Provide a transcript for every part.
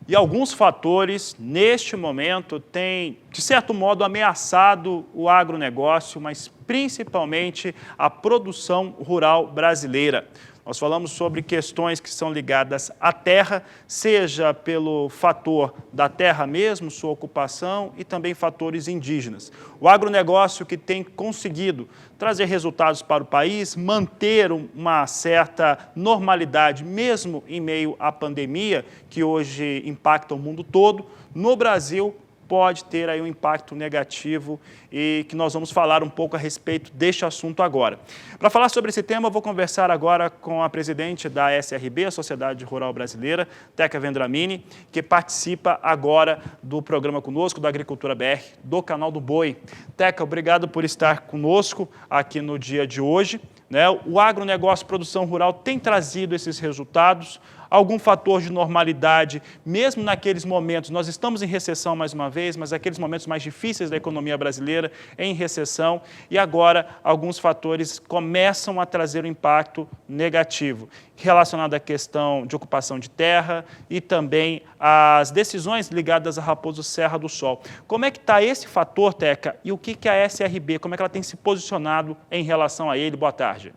E alguns fatores, neste momento, têm, de certo modo, ameaçado o agronegócio, mas principalmente a produção rural brasileira. Nós falamos sobre questões que são ligadas à terra, seja pelo fator da terra mesmo, sua ocupação, e também fatores indígenas. O agronegócio que tem conseguido trazer resultados para o país, manter uma certa normalidade, mesmo em meio à pandemia, que hoje impacta o mundo todo, no Brasil pode ter aí um impacto negativo e que nós vamos falar um pouco a respeito deste assunto agora. Para falar sobre esse tema, eu vou conversar agora com a presidente da SRB, a Sociedade Rural Brasileira, Teca Vendramini, que participa agora do programa conosco, da Agricultura BR, do Canal do Boi. Teca, obrigado por estar conosco aqui no dia de hoje. O agronegócio, produção rural, tem trazido esses resultados, algum fator de normalidade, mesmo naqueles momentos, nós estamos em recessão mais uma vez, mas aqueles momentos mais difíceis da economia brasileira em recessão, e agora alguns fatores começam a trazer um impacto negativo, relacionado à questão de ocupação de terra e também às decisões ligadas a Raposo Serra do Sol. Como é que está esse fator, Teca, e o que a SRB, como é que ela tem se posicionado em relação a ele? Boa tarde.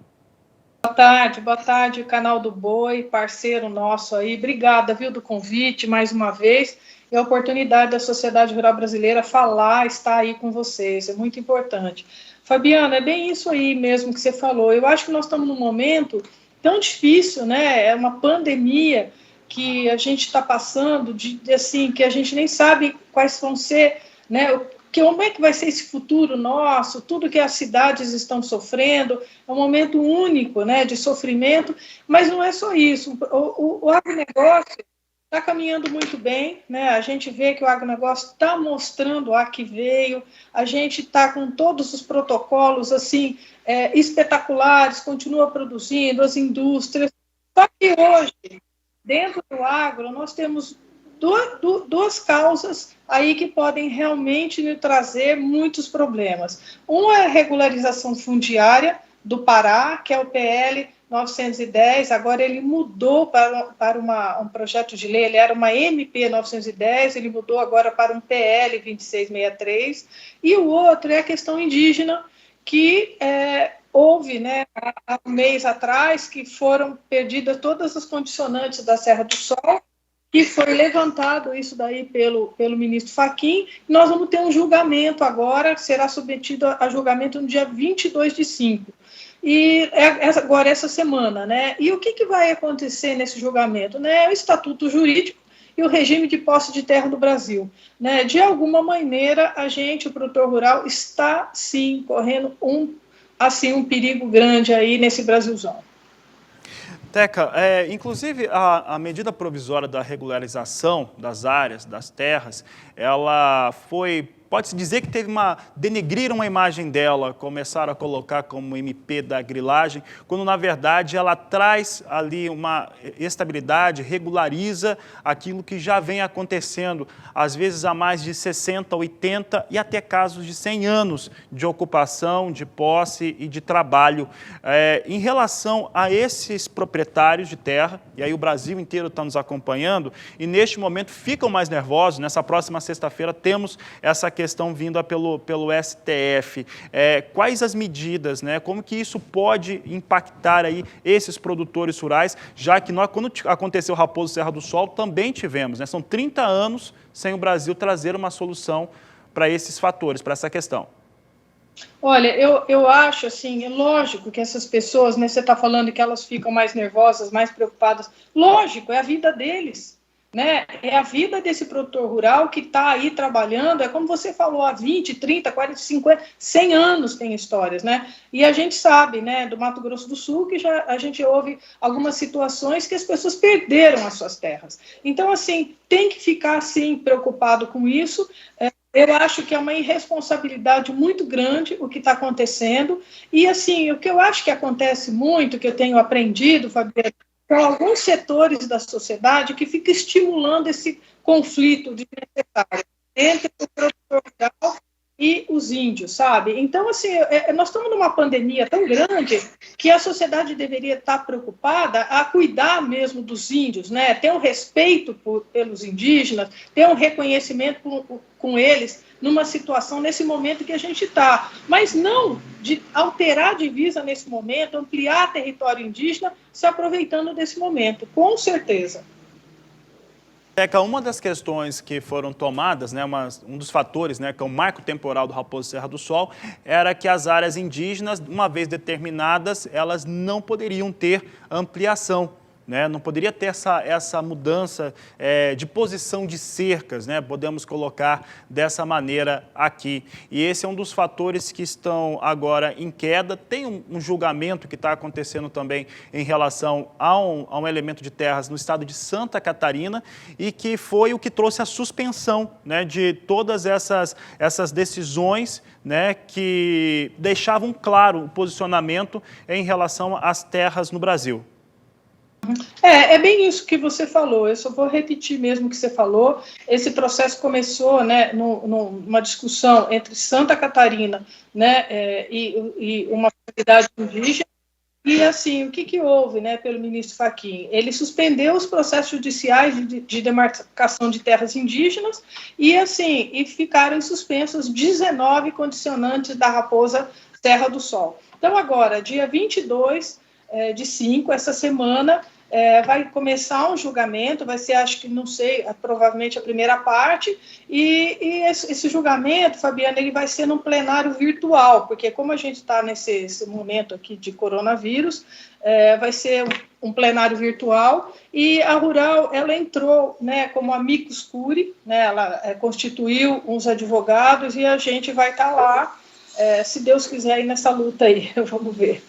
Boa tarde, Canal do Boi, parceiro nosso aí. Obrigada, viu, do convite, mais uma vez, e a oportunidade da Sociedade Rural Brasileira estar aí com vocês, é muito importante. Fabiana, é bem isso aí mesmo que você falou. Eu acho que nós estamos num momento tão difícil, né? É uma pandemia que a gente está passando, assim, que a gente nem sabe quais vão ser, né? Como é que vai ser esse futuro nosso, tudo que as cidades estão sofrendo, é um momento único, né, de sofrimento, mas não é só isso, o agronegócio está caminhando muito bem, né? A gente vê que o agronegócio está mostrando a que veio, a gente está com todos os protocolos, assim, espetaculares, continua produzindo, as indústrias, só que hoje, dentro do agro, nós temos duas causas aí que podem realmente nos trazer muitos problemas. Uma é a regularização fundiária do Pará, que é o PL 910, agora ele mudou para um projeto de lei, ele era uma MP 910, ele mudou agora para um PL 2663, e o outro é a questão indígena, que houve, né, há um mês atrás, que foram perdidas todas as condicionantes da Serra do Sol, que foi levantado isso daí pelo ministro Fachin. Nós vamos ter um julgamento agora, será submetido a julgamento no dia 22/5. E agora, essa semana, né? E o que vai acontecer nesse julgamento? Né? O Estatuto Jurídico e o regime de posse de terra do Brasil. Né? De alguma maneira, o produtor rural, está, sim, correndo um perigo grande aí nesse Brasilzão. Teca, inclusive a medida provisória da regularização das áreas, das terras, ela foi, pode-se dizer que denegriram a imagem dela, começaram a colocar como MP da grilagem, quando na verdade ela traz ali uma estabilidade, regulariza aquilo que já vem acontecendo, às vezes há mais de 60, 80 e até casos de 100 anos de ocupação, de posse e de trabalho. Em relação a esses proprietários de terra, e aí o Brasil inteiro está nos acompanhando, e neste momento ficam mais nervosos, nessa próxima sexta-feira temos essa questão vinda pelo STF. Quais as medidas, né? Como que isso pode impactar aí esses produtores rurais, já que quando aconteceu o Raposo Serra do Sol, também tivemos, né? São 30 anos sem o Brasil trazer uma solução para esses fatores, para essa questão. Olha, eu acho, assim, é lógico que essas pessoas, né, você está falando que elas ficam mais nervosas, mais preocupadas, lógico, é a vida deles, né? É a vida desse produtor rural que está aí trabalhando, é como você falou, há 20, 30, 40, 50, 100 anos tem histórias, né? E a gente sabe, né, do Mato Grosso do Sul, que a gente ouve algumas situações que as pessoas perderam as suas terras. Então, assim, tem que ficar, assim, preocupado com isso. Eu acho que é uma irresponsabilidade muito grande o que está acontecendo. E, assim, o que eu acho que acontece muito, que eu tenho aprendido, Fabiana, são alguns setores da sociedade que ficam estimulando esse conflito desnecessário entre o produtor rural e os índios, sabe? Então, assim, nós estamos numa pandemia tão grande que a sociedade deveria estar preocupada a cuidar mesmo dos índios, né? Ter um respeito pelos indígenas, ter um reconhecimento com eles numa situação, nesse momento que a gente está. Mas não de alterar a divisa nesse momento, ampliar território indígena, se aproveitando desse momento, com certeza. Teca, uma das questões que foram tomadas, né, um dos fatores, né, que é o marco temporal do Raposo Serra do Sol, era que as áreas indígenas, uma vez determinadas, elas não poderiam ter ampliação. Né? Não poderia ter essa mudança de posição de cercas, né? Podemos colocar dessa maneira aqui. E esse é um dos fatores que estão agora em queda. Tem um julgamento que está acontecendo também em relação a um elemento de terras no estado de Santa Catarina e que foi o que trouxe a suspensão, né, de todas essas decisões, né, que deixavam claro o posicionamento em relação às terras no Brasil. É bem isso que você falou, eu só vou repetir mesmo o que você falou. Esse processo começou, né, numa discussão entre Santa Catarina, né, e uma comunidade indígena, e assim, o que houve, né, pelo ministro Fachin? Ele suspendeu os processos judiciais de demarcação de terras indígenas e assim, ficaram suspensos 19 condicionantes da Raposa Serra do Sol. Então agora, dia 22 de 5, essa semana, vai começar um julgamento, vai ser, acho que, não sei, provavelmente a primeira parte, e esse julgamento, Fabiana, ele vai ser num plenário virtual, porque como a gente está nesse momento aqui de coronavírus, vai ser um plenário virtual, e a Rural, ela entrou, né, como amicus curiae, né, ela constituiu uns advogados, e a gente vai estar lá, se Deus quiser, ir nessa luta aí, vamos ver.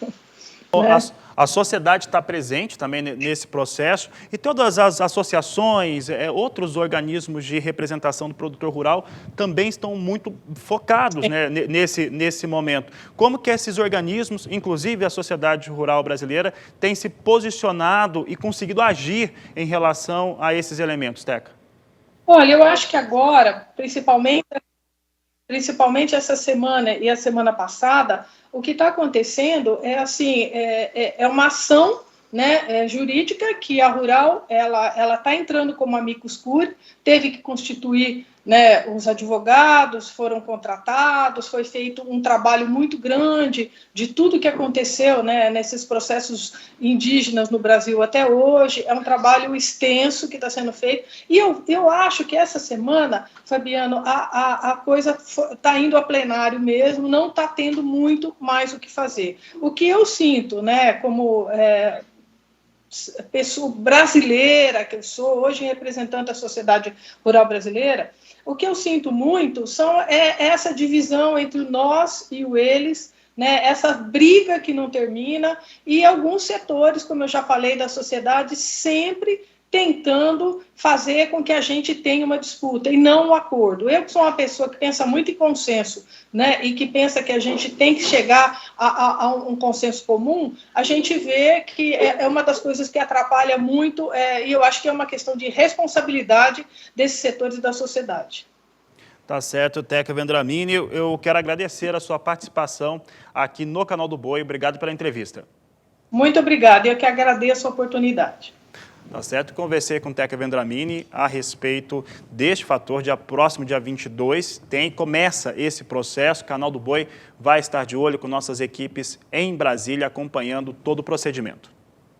A sociedade está presente também nesse processo e todas as associações, outros organismos de representação do produtor rural também estão muito focados, né, nesse momento. Como que esses organismos, inclusive a sociedade rural brasileira, têm se posicionado e conseguido agir em relação a esses elementos, Teca? Olha, eu acho que agora, principalmente essa semana e a semana passada, o que está acontecendo é assim, uma ação, né, jurídica que a Rural ela está entrando como amicus curiae, teve que constituir, né, os advogados, foram contratados, foi feito um trabalho muito grande de tudo que aconteceu, né, nesses processos indígenas no Brasil até hoje, é um trabalho extenso que está sendo feito, e eu acho que essa semana, Fabiano, a coisa está indo a plenário mesmo, não está tendo muito mais o que fazer. O que eu sinto, né, como pessoa brasileira que eu sou, hoje representante da sociedade rural brasileira, o que eu sinto muito é essa divisão entre o nós e o eles, né, essa briga que não termina, e alguns setores, como eu já falei, da sociedade, sempre tentando fazer com que a gente tenha uma disputa e não um acordo. Eu que sou uma pessoa que pensa muito em consenso, né, e que pensa que a gente tem que chegar a um consenso comum, a gente vê que é uma das coisas que atrapalha muito, e eu acho que é uma questão de responsabilidade desses setores da sociedade. Tá certo, Teca Vendramini, eu quero agradecer a sua participação aqui no Canal do Boi. Obrigado pela entrevista. Muito obrigada, eu que agradeço a oportunidade. Tá certo, conversei com Teca Vendramini a respeito deste fator. Próximo dia 22 começa esse processo. O Canal do Boi vai estar de olho com nossas equipes em Brasília, acompanhando todo o procedimento.